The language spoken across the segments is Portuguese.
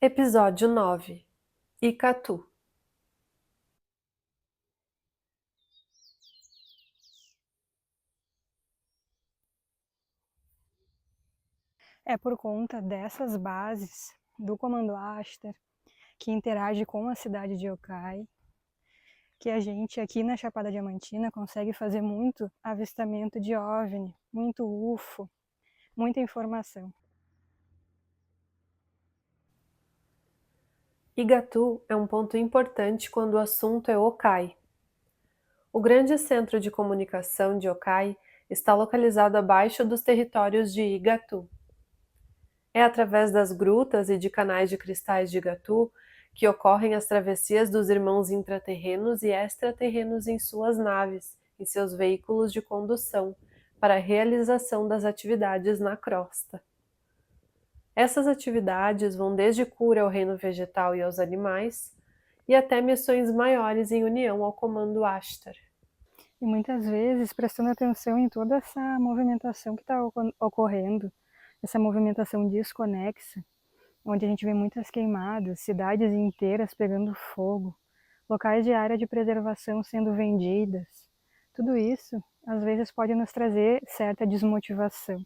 Episódio 9. Icatu. É por conta dessas bases do Comando Ashtar, que interage com a cidade de Yokai, que a gente aqui na Chapada Diamantina consegue fazer muito avistamento de OVNI, muito UFO, muita informação. Igatu é um ponto importante quando o assunto é Okai. O grande centro de comunicação de Okai está localizado abaixo dos territórios de Igatu. É através das grutas e de canais de cristais de Igatu que ocorrem as travessias dos irmãos intraterrenos e extraterrenos em suas naves, em seus veículos de condução, para a realização das atividades na crosta. Essas atividades vão desde cura ao reino vegetal e aos animais, e até missões maiores em união ao Comando Ashtar. E muitas vezes prestando atenção em toda essa movimentação que está ocorrendo, essa movimentação desconexa, onde a gente vê muitas queimadas, cidades inteiras pegando fogo, locais de área de preservação sendo vendidas. Tudo isso, às vezes, pode nos trazer certa desmotivação.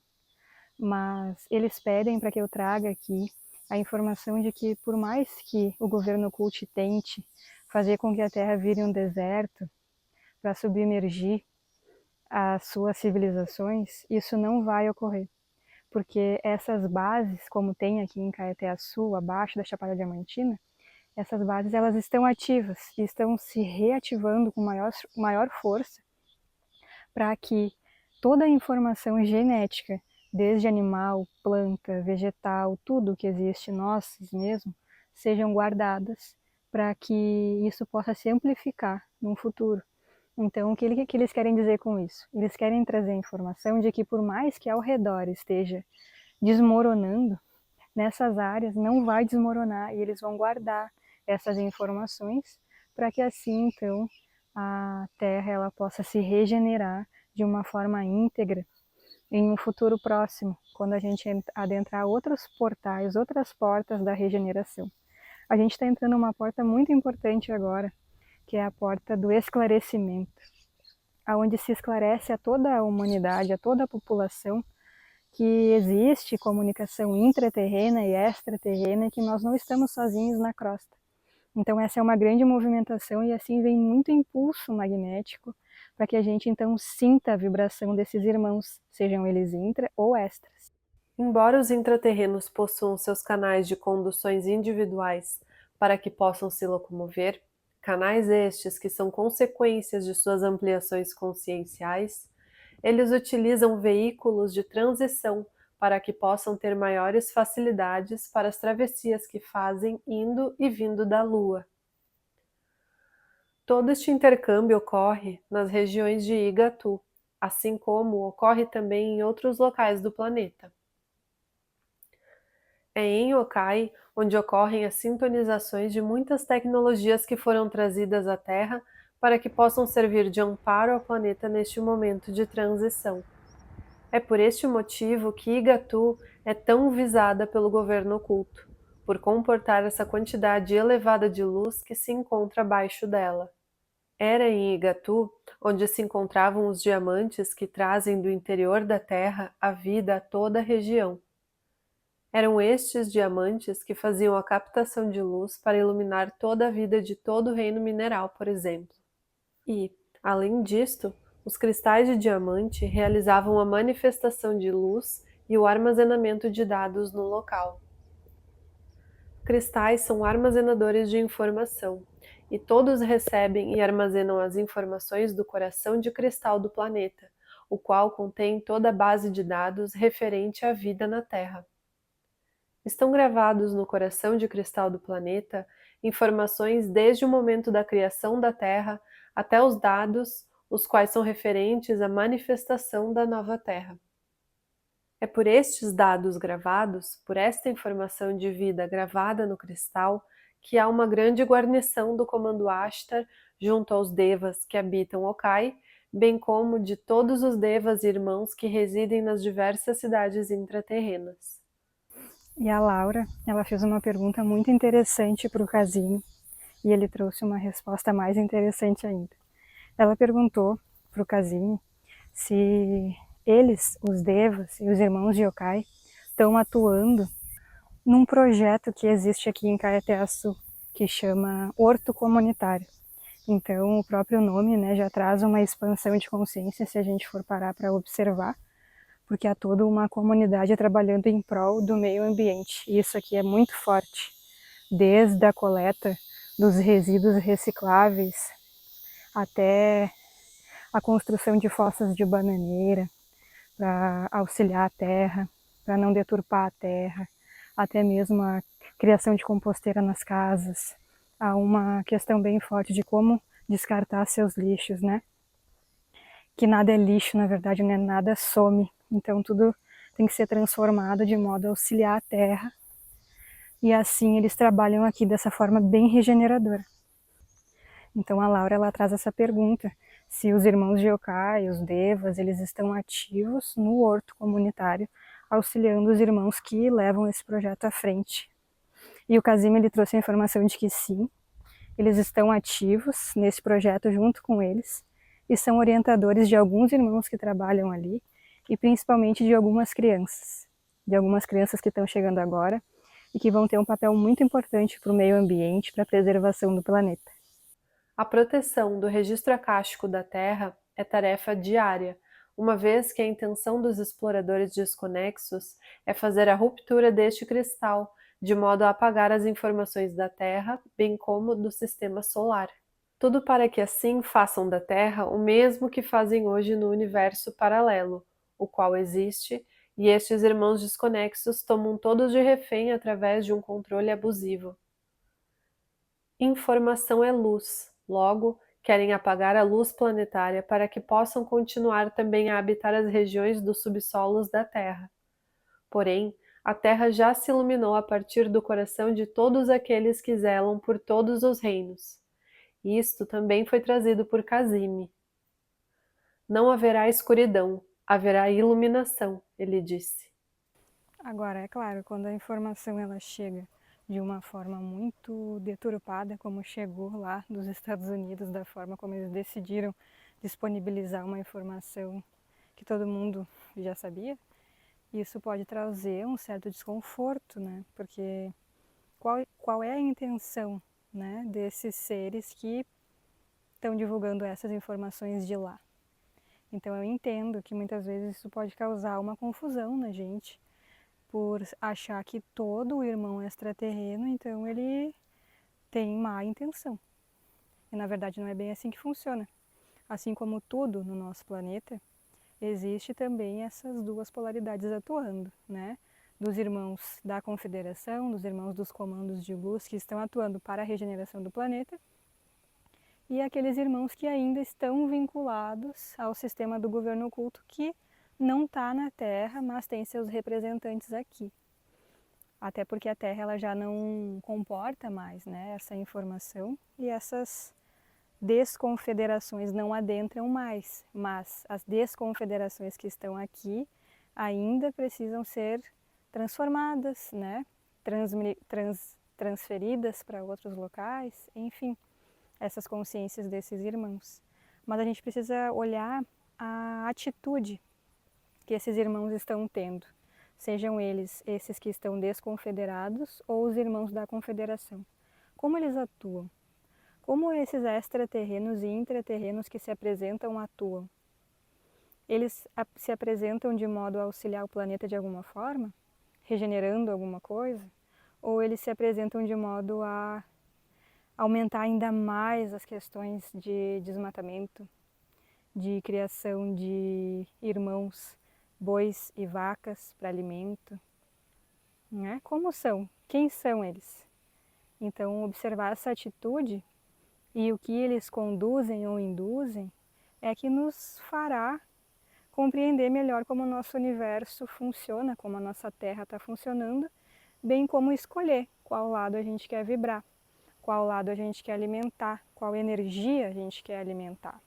Mas eles pedem para que eu traga aqui a informação de que, por mais que o governo oculte tente fazer com que a Terra vire um deserto para submergir as suas civilizações, isso não vai ocorrer. Porque essas bases, como tem aqui em Caeté-Açu, abaixo da Chapada Diamantina, essas bases elas estão ativas e estão se reativando com maior força para que toda a informação genética, desde animal, planta, vegetal, tudo que existe, nós mesmos, sejam guardadas para que isso possa se amplificar no futuro. Então, o que eles querem dizer com isso? Eles querem trazer a informação de que por mais que ao redor esteja desmoronando, nessas áreas não vai desmoronar e eles vão guardar essas informações para que assim então a Terra ela possa se regenerar de uma forma íntegra em um futuro próximo, quando a gente adentrar outros portais, outras portas da regeneração. A gente está entrando numa porta muito importante agora, que é a porta do esclarecimento, aonde se esclarece a toda a humanidade, a toda a população, que existe comunicação intraterrena e extraterrena e que nós não estamos sozinhos na crosta. Então essa é uma grande movimentação e assim vem muito impulso magnético para que a gente então sinta a vibração desses irmãos, sejam eles intra ou extras. Embora os intraterrenos possuam seus canais de conduções individuais para que possam se locomover, canais estes que são consequências de suas ampliações conscienciais, eles utilizam veículos de transição para que possam ter maiores facilidades para as travessias que fazem indo e vindo da Lua. Todo este intercâmbio ocorre nas regiões de Igatu, assim como ocorre também em outros locais do planeta. É em Yokai onde ocorrem as sintonizações de muitas tecnologias que foram trazidas à Terra para que possam servir de amparo ao planeta neste momento de transição. É por este motivo que Igatu é tão visada pelo governo oculto, por comportar essa quantidade elevada de luz que se encontra abaixo dela. Era em Igatu onde se encontravam os diamantes que trazem do interior da Terra a vida a toda a região. Eram estes diamantes que faziam a captação de luz para iluminar toda a vida de todo o reino mineral, por exemplo. E, além disto, os cristais de diamante realizavam a manifestação de luz e o armazenamento de dados no local. Cristais são armazenadores de informação, e todos recebem e armazenam as informações do coração de cristal do planeta, o qual contém toda a base de dados referente à vida na Terra. Estão gravados no coração de cristal do planeta informações desde o momento da criação da Terra até os dados, os quais são referentes à manifestação da nova Terra. É por estes dados gravados, por esta informação de vida gravada no cristal, que há uma grande guarnição do Comando Ashtar junto aos Devas que habitam Okai, bem como de todos os Devas irmãos que residem nas diversas cidades intraterrenas. E a Laura, ela fez uma pergunta muito interessante para o Casini, e ele trouxe uma resposta mais interessante ainda. Ela perguntou para o Casini se eles, os Devas e os irmãos de Yokai, estão atuando num projeto que existe aqui em Caeté-Açu, que chama Horto Comunitário. Então, o próprio nome, né, já traz uma expansão de consciência se a gente for parar para observar, porque há toda uma comunidade trabalhando em prol do meio ambiente. E isso aqui é muito forte, desde a coleta dos resíduos recicláveis até a construção de fossas de bananeira para auxiliar a terra, para não deturpar a terra, até mesmo a criação de composteira nas casas. Há uma questão bem forte de como descartar seus lixos, né? Que nada é lixo, na verdade, né? Nada some. Então tudo tem que ser transformado de modo a auxiliar a terra. E assim eles trabalham aqui dessa forma bem regeneradora. Então a Laura, ela traz essa pergunta, se os irmãos de Yokai, os Devas, eles estão ativos no horto comunitário, auxiliando os irmãos que levam esse projeto à frente. E o Kazim, ele trouxe a informação de que sim, eles estão ativos nesse projeto junto com eles, e são orientadores de alguns irmãos que trabalham ali, e principalmente de algumas crianças que estão chegando agora, e que vão ter um papel muito importante para o meio ambiente, para a preservação do planeta. A proteção do registro acástico da Terra é tarefa diária, uma vez que a intenção dos exploradores desconexos é fazer a ruptura deste cristal, de modo a apagar as informações da Terra, bem como do sistema solar. Tudo para que assim façam da Terra o mesmo que fazem hoje no universo paralelo, o qual existe, e estes irmãos desconexos tomam todos de refém através de um controle abusivo. Informação é luz, logo, querem apagar a luz planetária para que possam continuar também a habitar as regiões dos subsolos da Terra. Porém, a Terra já se iluminou a partir do coração de todos aqueles que zelam por todos os reinos. Isto também foi trazido por Casime. Não haverá escuridão, haverá iluminação, ele disse. Agora, é claro, quando a informação ela chega de uma forma muito deturpada, como chegou lá dos Estados Unidos, da forma como eles decidiram disponibilizar uma informação que todo mundo já sabia, isso pode trazer um certo desconforto, né? Porque qual é a intenção, né, desses seres que estão divulgando essas informações de lá? Então eu entendo que muitas vezes isso pode causar uma confusão na gente, por achar que todo irmão extraterreno, então ele tem má intenção. E na verdade não é bem assim que funciona. Assim como tudo no nosso planeta, existe também essas duas polaridades atuando, né? Dos irmãos da Confederação, dos irmãos dos comandos de luz que estão atuando para a regeneração do planeta, e aqueles irmãos que ainda estão vinculados ao sistema do governo oculto que não está na Terra, mas tem seus representantes aqui. Até porque a Terra ela já não comporta mais, né, essa informação, e essas desconfederações não adentram mais, mas as desconfederações que estão aqui ainda precisam ser transformadas, né, transferidas para outros locais, enfim, essas consciências desses irmãos. Mas a gente precisa olhar a atitude que esses irmãos estão tendo, sejam eles esses que estão desconfederados ou os irmãos da confederação. Como eles atuam? Como esses extraterrenos e intraterrenos que se apresentam atuam? Eles se apresentam de modo a auxiliar o planeta de alguma forma? Regenerando alguma coisa? Ou eles se apresentam de modo a aumentar ainda mais as questões de desmatamento, de criação de irmãos bois e vacas para alimento, né? Como são? Quem são eles? Então, observar essa atitude e o que eles conduzem ou induzem é que nos fará compreender melhor como o nosso universo funciona, como a nossa Terra está funcionando, bem como escolher qual lado a gente quer vibrar, qual lado a gente quer alimentar, qual energia a gente quer alimentar.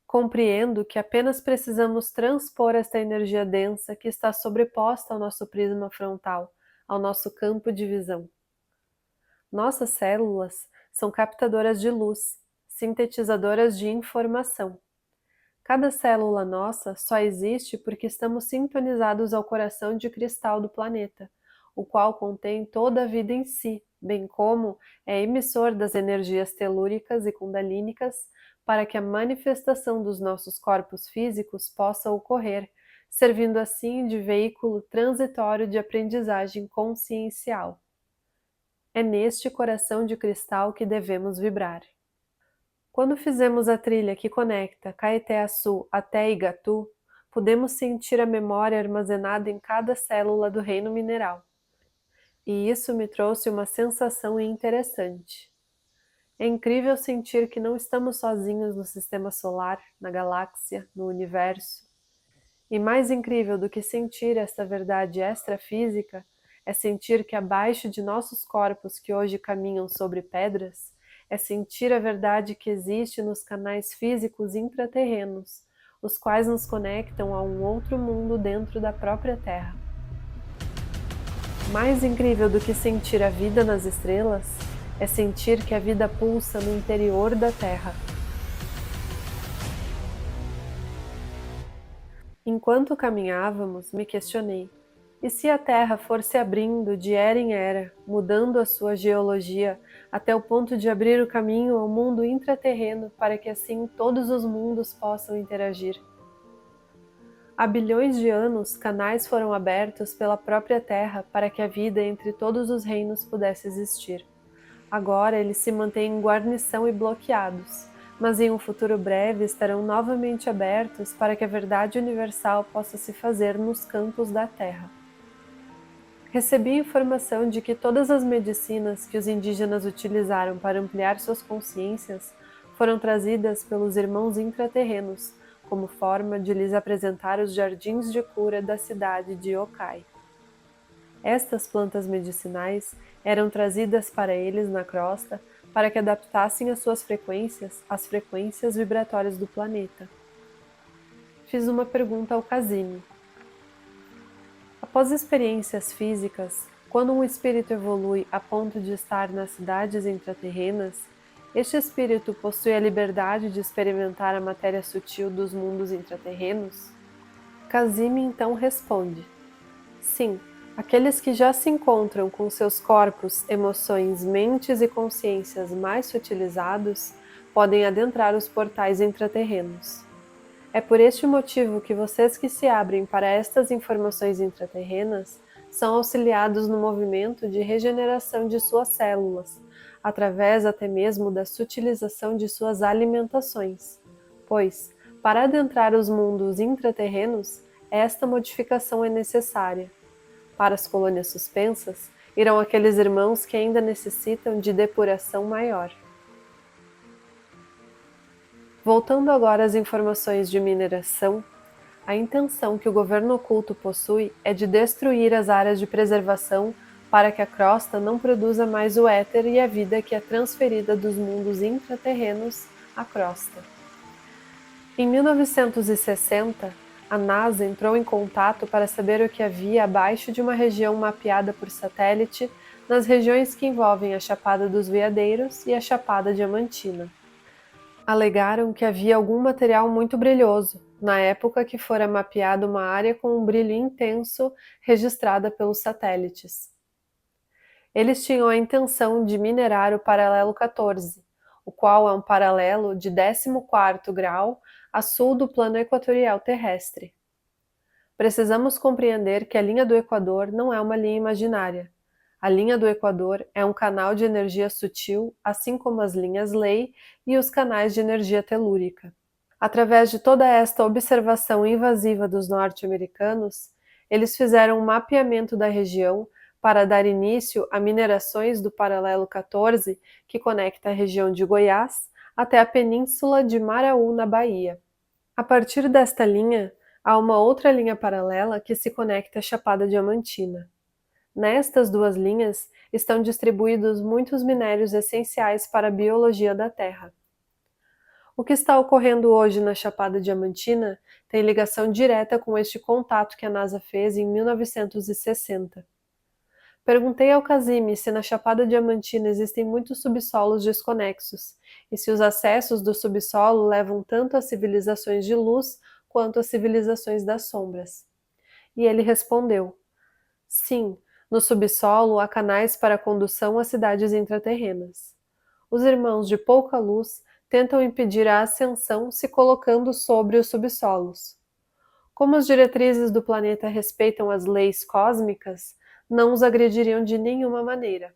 Compreendo que apenas precisamos transpor esta energia densa que está sobreposta ao nosso prisma frontal, ao nosso campo de visão. Nossas células são captadoras de luz, sintetizadoras de informação. Cada célula nossa só existe porque estamos sintonizados ao coração de cristal do planeta, o qual contém toda a vida em si, bem como é emissor das energias telúricas e kundalínicas para que a manifestação dos nossos corpos físicos possa ocorrer, servindo assim de veículo transitório de aprendizagem consciencial. É neste coração de cristal que devemos vibrar. Quando fizemos a trilha que conecta Caeté-Açu até Igatu, podemos sentir a memória armazenada em cada célula do reino mineral. E isso me trouxe uma sensação interessante. É incrível sentir que não estamos sozinhos no sistema solar, na galáxia, no universo. E mais incrível do que sentir esta verdade extrafísica é sentir que abaixo de nossos corpos que hoje caminham sobre pedras, é sentir a verdade que existe nos canais físicos intraterrenos, os quais nos conectam a um outro mundo dentro da própria Terra. Mais incrível do que sentir a vida nas estrelas é sentir que a vida pulsa no interior da Terra. Enquanto caminhávamos, me questionei: e se a Terra for se abrindo de era em era, mudando a sua geologia até o ponto de abrir o caminho ao mundo intraterreno para que assim todos os mundos possam interagir? Há bilhões de anos, canais foram abertos pela própria Terra para que a vida entre todos os reinos pudesse existir. Agora eles se mantêm em guarnição e bloqueados, mas em um futuro breve estarão novamente abertos para que a verdade universal possa se fazer nos campos da Terra. Recebi informação de que todas as medicinas que os indígenas utilizaram para ampliar suas consciências foram trazidas pelos irmãos intraterrenos, como forma de lhes apresentar os jardins de cura da cidade de Yokai. Estas plantas medicinais eram trazidas para eles na crosta para que adaptassem as suas frequências às frequências vibratórias do planeta. Fiz uma pergunta ao Cassini. Após experiências físicas, quando um espírito evolui a ponto de estar nas cidades intraterrenas, este espírito possui a liberdade de experimentar a matéria sutil dos mundos intraterrenos? Cassini então responde: sim, aqueles que já se encontram com seus corpos, emoções, mentes e consciências mais sutilizados podem adentrar os portais intraterrenos. É por este motivo que vocês que se abrem para estas informações intraterrenas são auxiliados no movimento de regeneração de suas células, através até mesmo da sutilização de suas alimentações, pois, para adentrar os mundos intraterrenos, esta modificação é necessária. Para as colônias suspensas, irão aqueles irmãos que ainda necessitam de depuração maior. Voltando agora às informações de mineração, a intenção que o governo oculto possui é de destruir as áreas de preservação para que a crosta não produza mais o éter e a vida que é transferida dos mundos intraterrenos à crosta. Em 1960, a NASA entrou em contato para saber o que havia abaixo de uma região mapeada por satélite nas regiões que envolvem a Chapada dos Veadeiros e a Chapada Diamantina. Alegaram que havia algum material muito brilhoso, na época que fora mapeada uma área com um brilho intenso registrada pelos satélites. Eles tinham a intenção de minerar o paralelo 14, o qual é um paralelo de 14º grau a sul do plano equatorial terrestre. Precisamos compreender que a linha do Equador não é uma linha imaginária. A linha do Equador é um canal de energia sutil, assim como as linhas lei e os canais de energia telúrica. Através de toda esta observação invasiva dos norte-americanos, eles fizeram um mapeamento da região para dar início a minerações do paralelo 14, que conecta a região de Goiás até a península de Maraú, na Bahia. A partir desta linha, há uma outra linha paralela que se conecta à Chapada Diamantina. Nestas duas linhas estão distribuídos muitos minérios essenciais para a biologia da Terra. O que está ocorrendo hoje na Chapada Diamantina tem ligação direta com este contato que a NASA fez em 1960. Perguntei ao Casime se na Chapada Diamantina existem muitos subsolos desconexos e se os acessos do subsolo levam tanto às civilizações de luz quanto às civilizações das sombras. E ele respondeu: sim, no subsolo há canais para condução às cidades intraterrenas. Os irmãos de pouca luz tentam impedir a ascensão se colocando sobre os subsolos. Como as diretrizes do planeta respeitam as leis cósmicas, não os agrediriam de nenhuma maneira.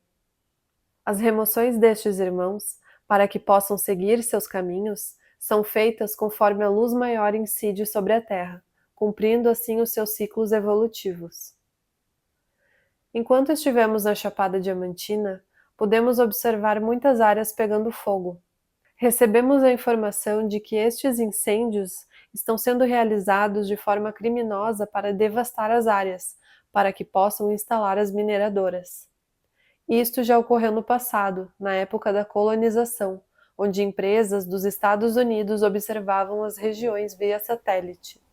As remoções destes irmãos, para que possam seguir seus caminhos, são feitas conforme a luz maior incide sobre a Terra, cumprindo assim os seus ciclos evolutivos. Enquanto estivemos na Chapada Diamantina, pudemos observar muitas áreas pegando fogo. Recebemos a informação de que estes incêndios estão sendo realizados de forma criminosa para devastar as áreas, para que possam instalar as mineradoras. Isto já ocorreu no passado, na época da colonização, onde empresas dos Estados Unidos observavam as regiões via satélite.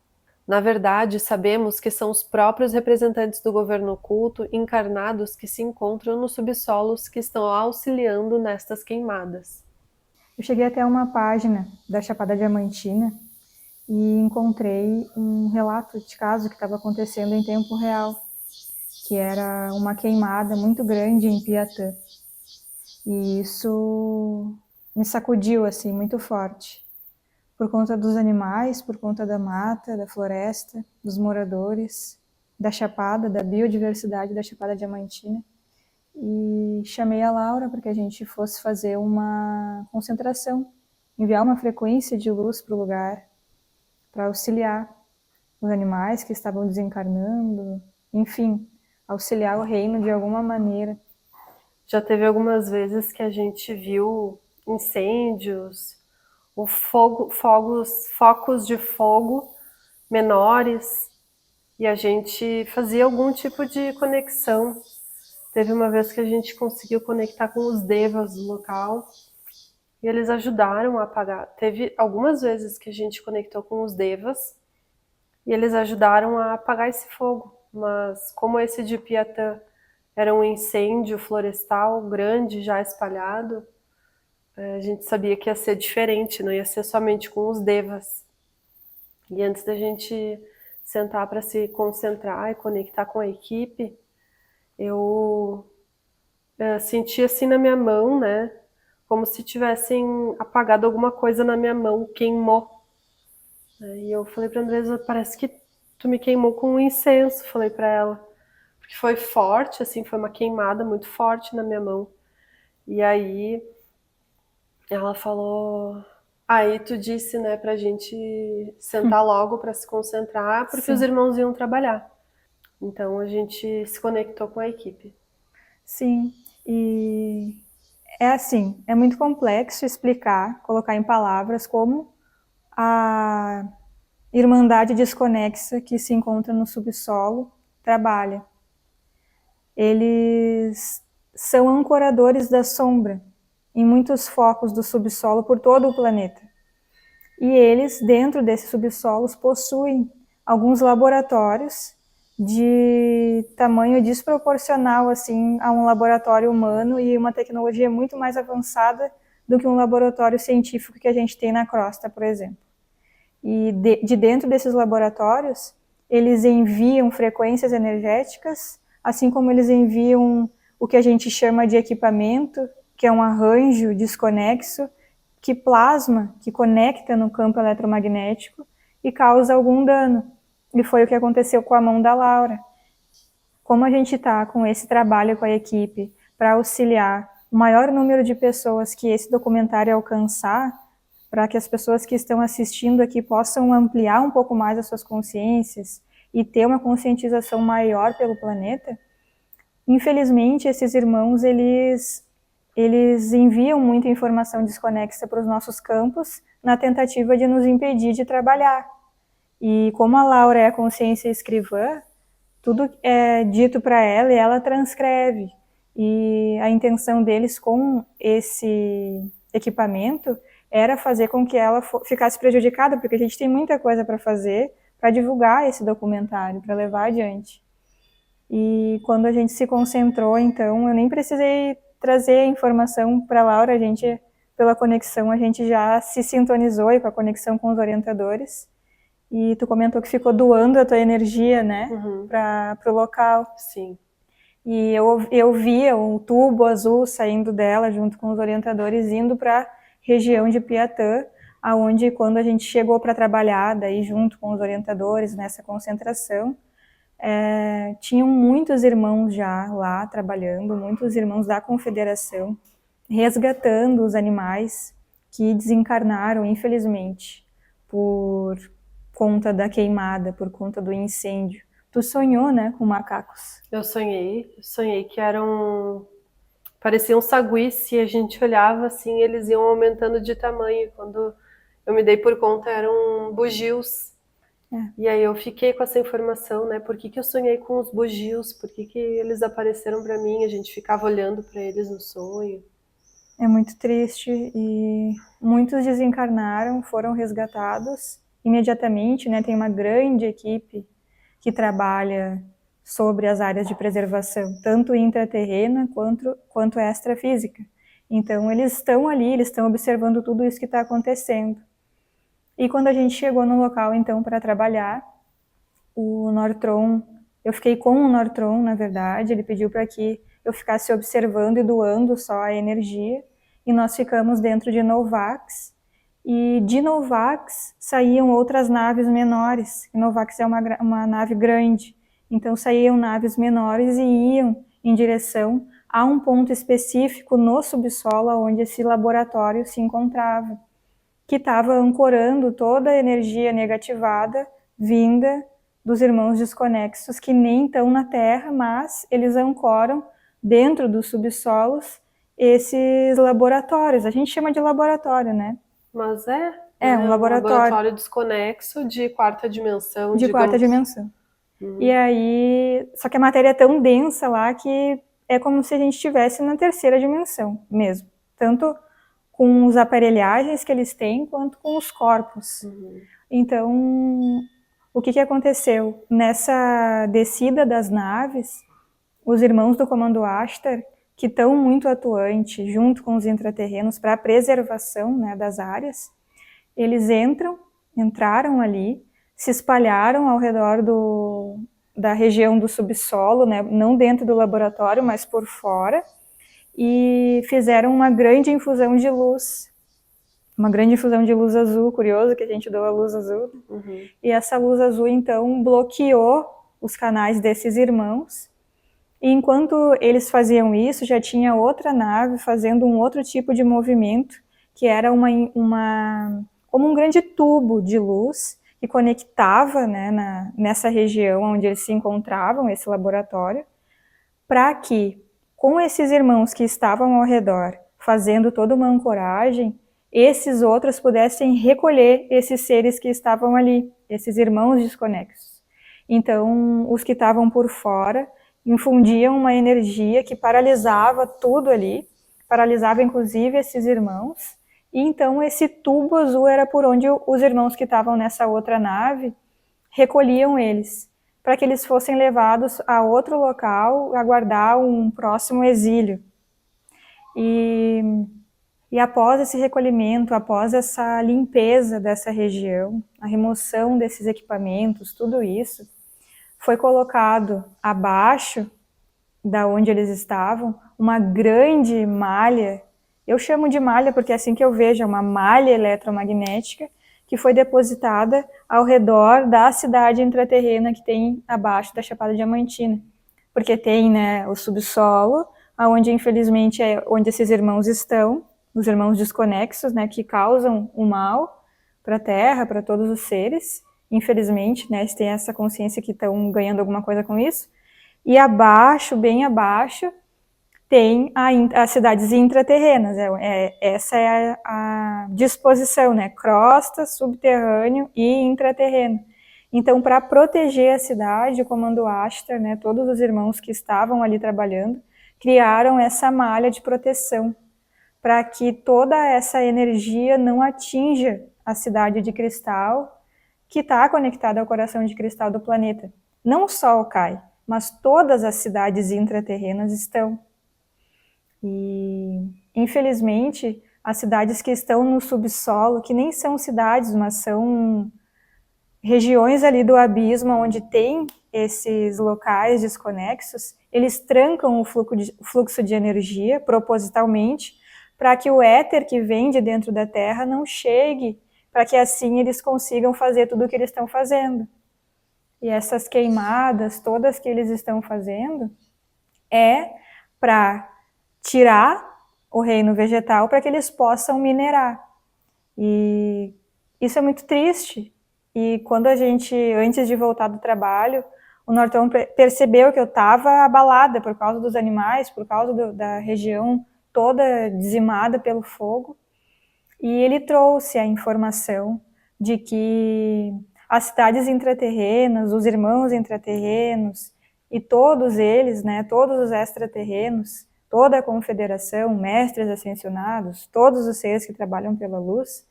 Na verdade, sabemos que são os próprios representantes do governo oculto encarnados que se encontram nos subsolos que estão auxiliando nestas queimadas. Eu cheguei até uma página da Chapada Diamantina e encontrei um relato de caso que estava acontecendo em tempo real, que era uma queimada muito grande em Piatã. E isso me sacudiu assim muito forte, por conta dos animais, por conta da mata, da floresta, dos moradores, da Chapada, da biodiversidade da Chapada Diamantina. E chamei a Laura para que a gente fosse fazer uma concentração, enviar uma frequência de luz para o lugar, para auxiliar os animais que estavam desencarnando, enfim, auxiliar o reino de alguma maneira. Já teve algumas vezes que a gente viu incêndios, focos de fogo menores, e a gente fazia algum tipo de conexão. Teve uma vez que a gente conseguiu conectar com os devas do local e eles ajudaram a apagar. Teve algumas vezes que a gente conectou com os devas e eles ajudaram a apagar esse fogo. Mas como esse de Piatã era um incêndio florestal grande, já espalhado, a gente sabia que ia ser diferente, não ia ser somente com os devas. E antes da gente sentar para se concentrar e conectar com a equipe, eu senti assim na minha mão, né? Como se tivessem apagado alguma coisa na minha mão, queimou. E eu falei para a Andresa, parece que tu me queimou com um incenso, falei para ela. Porque foi forte, assim, foi uma queimada muito forte na minha mão. E aí ela falou, aí tu disse, né, pra gente sentar logo para se concentrar, porque os Sim. irmãos iam trabalhar. Então a gente se conectou com a equipe. Sim, e é assim, é muito complexo explicar, colocar em palavras como a Irmandade desconexa que se encontra no subsolo trabalha. Eles são ancoradores da sombra em muitos focos do subsolo por todo o planeta. E eles, dentro desses subsolos, possuem alguns laboratórios de tamanho desproporcional assim a um laboratório humano e uma tecnologia muito mais avançada do que um laboratório científico que a gente tem na crosta, por exemplo. E de dentro desses laboratórios, eles enviam frequências energéticas, assim como eles enviam o que a gente chama de equipamento, que é um arranjo desconexo, que plasma, que conecta no campo eletromagnético e causa algum dano. E foi o que aconteceu com a mão da Laura. Como a gente está com esse trabalho com a equipe para auxiliar o maior número de pessoas que esse documentário alcançar, para que as pessoas que estão assistindo aqui possam ampliar um pouco mais as suas consciências e ter uma conscientização maior pelo planeta, infelizmente esses irmãos, eles enviam muita informação desconexa para os nossos campos na tentativa de nos impedir de trabalhar. E como a Laura é a consciência escrivã, tudo é dito para ela e ela transcreve. E a intenção deles com esse equipamento era fazer com que ela ficasse prejudicada, porque a gente tem muita coisa para fazer para divulgar esse documentário, para levar adiante. E quando a gente se concentrou, então, eu nem precisei trazer a informação para a Laura, a gente, pela conexão, a gente já se sintonizou e com a conexão com os orientadores. E tu comentou que ficou doando a tua energia, né, Uhum. para o local. Sim. E eu via um tubo azul saindo dela, junto com os orientadores, indo para a região de Piatã, aonde quando a gente chegou para trabalhar, daí junto com os orientadores, nessa concentração, tinham muitos irmãos já lá trabalhando, muitos irmãos da confederação, resgatando os animais que desencarnaram, infelizmente, por conta da queimada, por conta do incêndio. Tu sonhou, né, com macacos? Eu sonhei que eram, pareciam saguis, e a gente olhava assim, eles iam aumentando de tamanho. Quando eu me dei por conta, eram bugios. É. E aí eu fiquei com essa informação, né? Por que que eu sonhei com os bugios? Por que que eles apareceram para mim? A gente ficava olhando para eles no sonho. É muito triste e muitos desencarnaram, foram resgatados imediatamente, né? Tem uma grande equipe que trabalha sobre as áreas de preservação, tanto intraterrena quanto extrafísica. Então eles estão ali, eles estão observando tudo isso que está acontecendo. E quando a gente chegou no local então para trabalhar, o Nortron, eu fiquei com o Nortron, na verdade, ele pediu para que eu ficasse observando e doando só a energia, e nós ficamos dentro de Novax, e de Novax saíam outras naves menores. Novax é uma nave grande, então saíam naves menores e iam em direção a um ponto específico no subsolo onde esse laboratório se encontrava, que estava ancorando toda a energia negativada vinda dos irmãos desconexos, que nem estão na Terra, mas eles ancoram dentro dos subsolos esses laboratórios. A gente chama de laboratório, né? Mas é, É um né, um laboratório laboratório desconexo de quarta dimensão, de quarta digamos. dimensão. E aí, só que a matéria é tão densa lá que é como se a gente estivesse na terceira dimensão mesmo. Tanto com os aparelhagens que eles têm, quanto com os corpos. Então, o que aconteceu? Nessa descida das naves, os irmãos do Comando Ashtar, que estão muito atuantes, junto com os intraterrenos, para a preservação, né, das áreas, eles entraram ali, se espalharam ao redor da região do subsolo, né, não dentro do laboratório, mas por fora, e fizeram uma grande infusão de luz. Uma grande infusão de luz azul, curioso que a gente doa a luz azul. E essa luz azul, então, bloqueou os canais desses irmãos. E enquanto eles faziam isso, já tinha outra nave fazendo um outro tipo de movimento, que era como um grande tubo de luz que conectava, né, nessa região onde eles se encontravam, esse laboratório, para que, com esses irmãos que estavam ao redor, fazendo toda uma ancoragem, esses outros pudessem recolher esses seres que estavam ali, esses irmãos desconexos. Então, os que estavam por fora infundiam uma energia que paralisava tudo ali, paralisava inclusive esses irmãos, e então esse tubo azul era por onde os irmãos que estavam nessa outra nave recolhiam eles, para que eles fossem levados a outro local, aguardar um próximo exílio. E após esse recolhimento, após essa limpeza dessa região, a remoção desses equipamentos, tudo isso, foi colocado abaixo da onde eles estavam uma grande malha. Eu chamo de malha porque é assim que eu vejo, é uma malha eletromagnética que foi depositada ao redor da cidade intraterrena que tem abaixo da Chapada Diamantina. Porque tem, né, o subsolo, onde infelizmente é onde esses irmãos estão, os irmãos desconexos, né, que causam o mal para a Terra, para todos os seres. Infelizmente, né, eles têm essa consciência que estão ganhando alguma coisa com isso. E abaixo, bem abaixo, tem as cidades intraterrenas. Essa é a disposição, né? Crosta, subterrâneo e intraterreno. Então, para proteger a cidade, o Comando Ashtar, né, todos os irmãos que estavam ali trabalhando, criaram essa malha de proteção, para que toda essa energia não atinja a cidade de cristal, que está conectada ao coração de cristal do planeta. Não só o Kai, mas todas as cidades intraterrenas estão. E, infelizmente, as cidades que estão no subsolo, que nem são cidades, mas são regiões ali do abismo onde tem esses locais desconexos, eles trancam o fluxo de energia propositalmente para que o éter que vem de dentro da Terra não chegue, para que assim eles consigam fazer tudo o que eles estão fazendo. E essas queimadas todas que eles estão fazendo é para tirar o reino vegetal para que eles possam minerar. E isso é muito triste. E quando a gente, antes de voltar do trabalho, o Norton percebeu que eu estava abalada por causa dos animais, por causa da região toda dizimada pelo fogo. E ele trouxe a informação de que as cidades intraterrenas, os irmãos intraterrenos e todos eles, né, todos os extraterrenos, toda a confederação, mestres ascensionados, todos os seres que trabalham pela luz,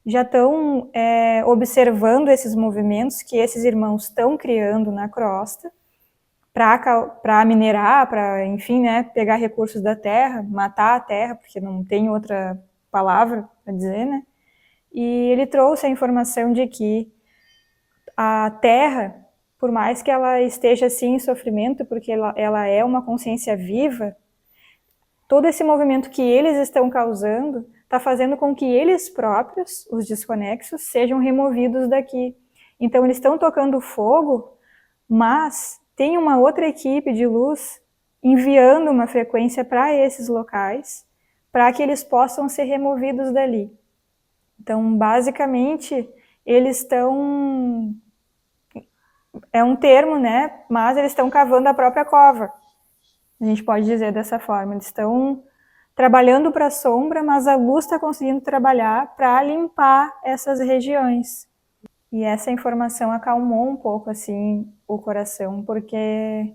já estão observando esses movimentos que esses irmãos estão criando na crosta para minerar, para, enfim, né, pegar recursos da terra, matar a terra, porque não tem outra palavra para dizer, né? E ele trouxe a informação de que a terra, por mais que ela esteja assim em sofrimento, porque ela é uma consciência viva, todo esse movimento que eles estão causando está fazendo com que eles próprios, os desconexos, sejam removidos daqui. Então eles estão tocando fogo, mas tem uma outra equipe de luz enviando uma frequência para esses locais, para que eles possam ser removidos dali. Então, basicamente, eles estão... É um termo, né? Mas eles estão cavando a própria cova. A gente pode dizer dessa forma. Eles estão trabalhando para a sombra, mas a luz está conseguindo trabalhar para limpar essas regiões. E essa informação acalmou um pouco assim o coração, porque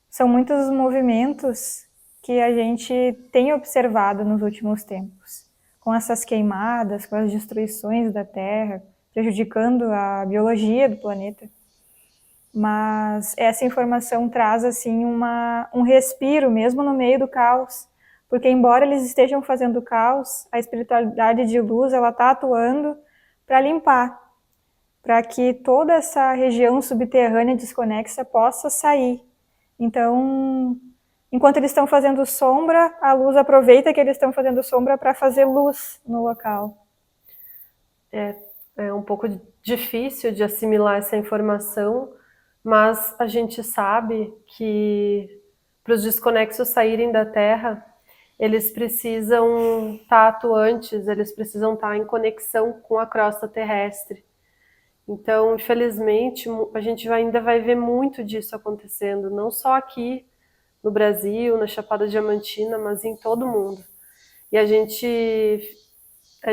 são muitos movimentos que a gente tem observado nos últimos tempos, com essas queimadas, com as destruições da Terra, prejudicando a biologia do planeta. Mas essa informação traz assim um respiro, mesmo no meio do caos, porque embora eles estejam fazendo caos, a espiritualidade de luz ela está atuando para limpar, para que toda essa região subterrânea desconexa possa sair. Então, enquanto eles estão fazendo sombra, a luz aproveita que eles estão fazendo sombra para fazer luz no local. É um pouco difícil de assimilar essa informação, mas a gente sabe que para os desconexos saírem da Terra, eles precisam estar atuantes, eles precisam estar em conexão com a crosta terrestre. Então, infelizmente, a gente ainda vai ver muito disso acontecendo, não só aqui no Brasil, na Chapada Diamantina, mas em todo o mundo. E é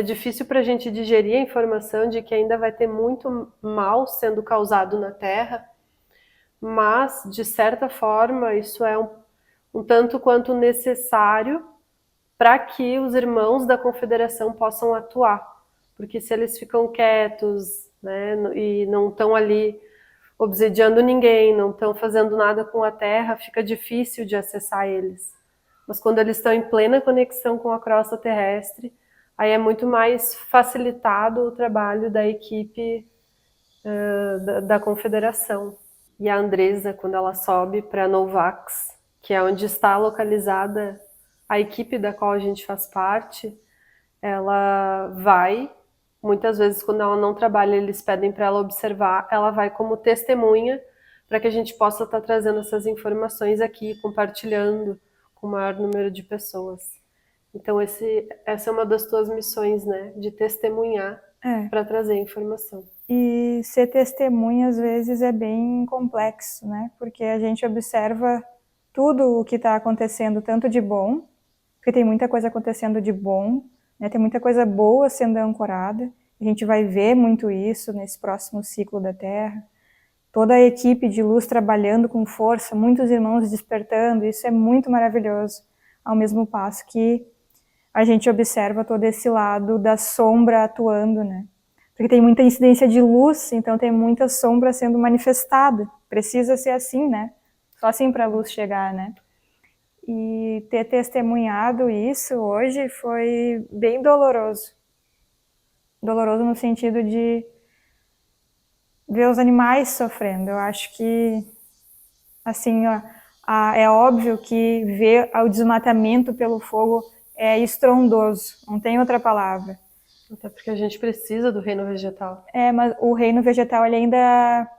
difícil para a gente digerir a informação de que ainda vai ter muito mal sendo causado na Terra, mas, de certa forma, isso é um tanto quanto necessário para que os irmãos da Confederação possam atuar. Porque se eles ficam quietos, né, e não estão ali obsediando ninguém, não estão fazendo nada com a Terra, fica difícil de acessar eles. Mas quando eles estão em plena conexão com a crosta terrestre, aí é muito mais facilitado o trabalho da equipe da Confederação. E a Andresa, quando ela sobe para Novax, que é onde está localizada a equipe da qual a gente faz parte, ela vai, muitas vezes quando ela não trabalha, eles pedem para ela observar, ela vai como testemunha para que a gente possa estar trazendo essas informações aqui, compartilhando com o maior número de pessoas. Então essa é uma das tuas missões, né? De testemunhar para trazer informação. E ser testemunha às vezes é bem complexo, né? Porque a gente observa tudo o que está acontecendo, tanto de bom, porque tem muita coisa acontecendo de bom, né? Tem muita coisa boa sendo ancorada. A gente vai ver muito isso nesse próximo ciclo da Terra. Toda a equipe de luz trabalhando com força, muitos irmãos despertando, isso é muito maravilhoso. Ao mesmo passo que a gente observa todo esse lado da sombra atuando, né? porque tem muita incidência de luz, então tem muita sombra sendo manifestada. Precisa ser assim, né? Só assim para a luz chegar, né? E ter testemunhado isso hoje foi bem doloroso. Doloroso no sentido de ver os animais sofrendo. Eu acho que, assim, ó, é óbvio que ver o desmatamento pelo fogo é estrondoso, não tem outra palavra. Até porque a gente precisa do reino vegetal. Mas o reino vegetal ele ainda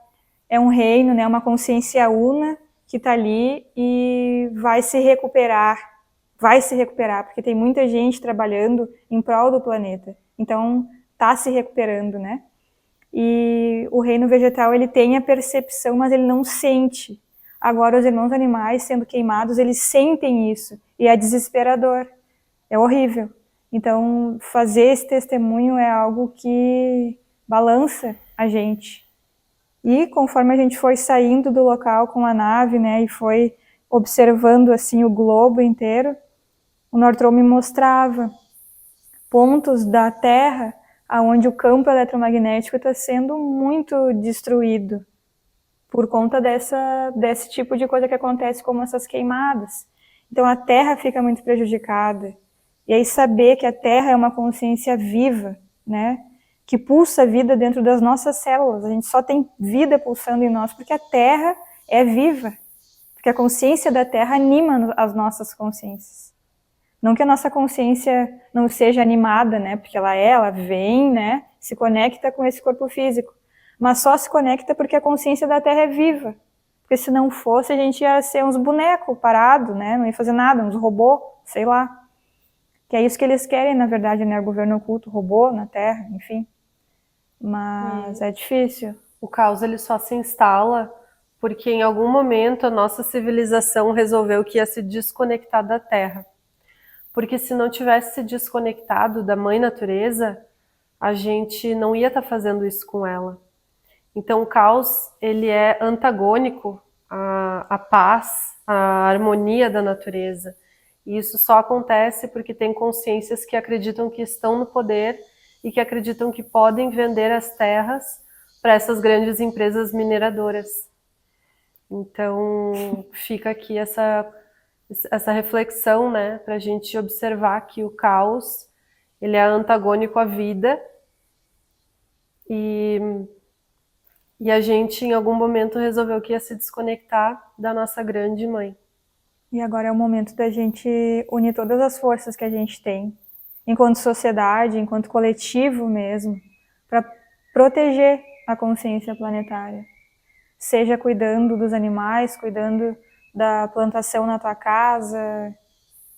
é um reino, né, uma consciência una que está ali e vai se recuperar, porque tem muita gente trabalhando em prol do planeta. Então, está se recuperando, né? E o reino vegetal ele tem a percepção, mas ele não sente. Agora os irmãos animais sendo queimados, eles sentem isso e é desesperador, é horrível. Então fazer esse testemunho é algo que balança a gente. E conforme a gente foi saindo do local com a nave, né, e foi observando assim o globo inteiro, o Northrop me mostrava pontos da Terra onde o campo eletromagnético está sendo muito destruído por conta desse tipo de coisa que acontece, como essas queimadas. Então a Terra fica muito prejudicada. E aí saber que a Terra é uma consciência viva, né? Que pulsa vida dentro das nossas células. A gente só tem vida pulsando em nós porque a Terra é viva. Porque a consciência da Terra anima as nossas consciências. Não que a nossa consciência não seja animada, né? Porque ela vem, né? Se conecta com esse corpo físico. Mas só se conecta porque a consciência da Terra é viva. Porque se não fosse, a gente ia ser uns bonecos parados, né? Não ia fazer nada, uns robôs, sei lá. Que é isso que eles querem, na verdade, né? O governo oculto, robô na Terra, enfim. Mas é difícil. O caos ele só se instala porque em algum momento a nossa civilização resolveu que ia se desconectar da Terra. Porque se não tivesse se desconectado da mãe natureza, a gente não ia estar fazendo isso com ela. Então o caos ele é antagônico à paz, à harmonia da natureza. E isso só acontece porque tem consciências que acreditam que estão no poder e que acreditam que podem vender as terras para essas grandes empresas mineradoras. Então fica aqui essa reflexão, né, para a gente observar que o caos ele é antagônico à vida e a gente em algum momento resolveu que ia se desconectar da nossa grande mãe. E agora é o momento da gente unir todas as forças que a gente tem, enquanto sociedade, enquanto coletivo mesmo, para proteger a consciência planetária. Seja cuidando dos animais, cuidando da plantação na tua casa,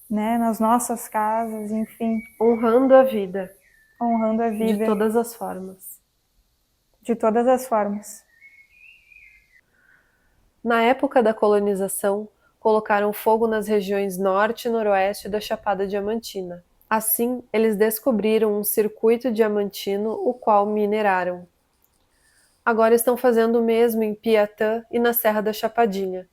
né, nas nossas casas, enfim. Honrando a vida. Honrando a vida. De todas as formas. De todas as formas. Na época da colonização, colocaram fogo nas regiões norte e noroeste da Chapada Diamantina. Assim, eles descobriram um circuito diamantino, o qual mineraram. Agora estão fazendo o mesmo em Piatã e na Serra da Chapadinha.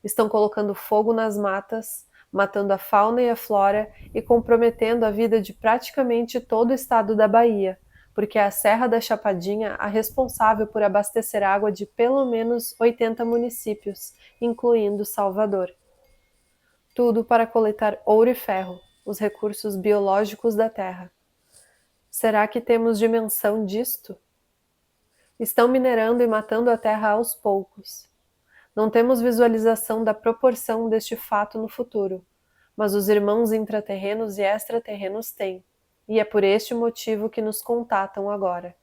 Estão colocando fogo nas matas, matando a fauna e a flora e comprometendo a vida de praticamente todo o estado da Bahia, porque é a Serra da Chapadinha a responsável por abastecer água de pelo menos 80 municípios, incluindo Salvador. Tudo para coletar ouro e ferro, os recursos biológicos da Terra. Será que temos dimensão disto? Estão minerando e matando a Terra aos poucos. Não temos visualização da proporção deste fato no futuro, mas os irmãos intraterrenos e extraterrenos têm, e é por este motivo que nos contatam agora.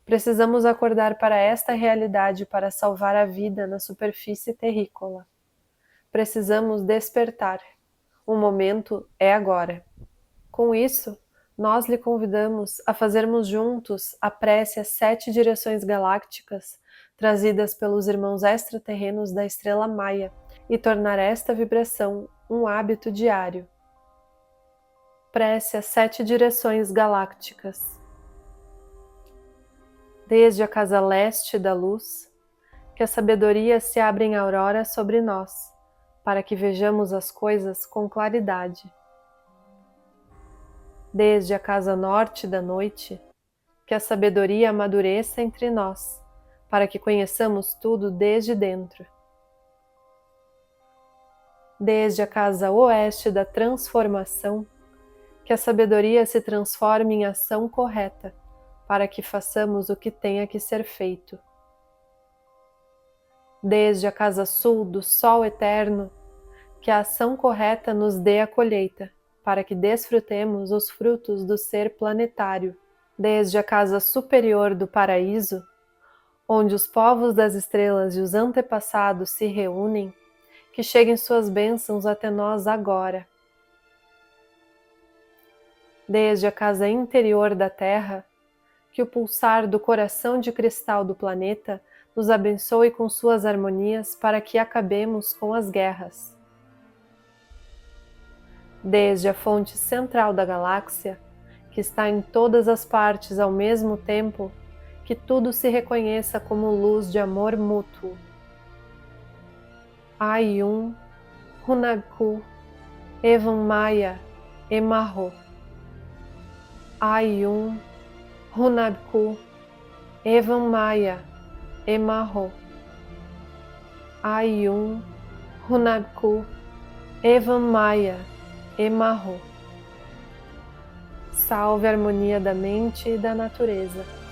Precisamos acordar para esta realidade para salvar a vida na superfície terrícola. Precisamos despertar. O momento é agora. Com isso, nós lhe convidamos a fazermos juntos a prece às 7 direções galácticas trazidas pelos irmãos extraterrenos da estrela Maia e tornar esta vibração um hábito diário. Prece às 7 direções galácticas. Desde a casa leste da luz, que a sabedoria se abra em aurora sobre nós, para que vejamos as coisas com claridade. Desde a casa norte da noite, que a sabedoria amadureça entre nós, para que conheçamos tudo desde dentro. Desde a casa oeste da transformação, que a sabedoria se transforme em ação correta, para que façamos o que tenha que ser feito. Desde a casa sul do sol eterno, que a ação correta nos dê a colheita, para que desfrutemos os frutos do ser planetário. Desde a casa superior do paraíso, onde os povos das estrelas e os antepassados se reúnem, que cheguem suas bênçãos até nós agora. Desde a casa interior da Terra, que o pulsar do coração de cristal do planeta nos abençoe com suas harmonias para que acabemos com as guerras. Desde a fonte central da galáxia, que está em todas as partes ao mesmo tempo, que tudo se reconheça como luz de amor mútuo. Ayum, Hunabku, Evan Maya, Emarro. Ayum, Hunabku, Evan Maya, Emarro. Ayum, Hunabku, Evan Maya, Emarro. Salve a harmonia da mente e da natureza.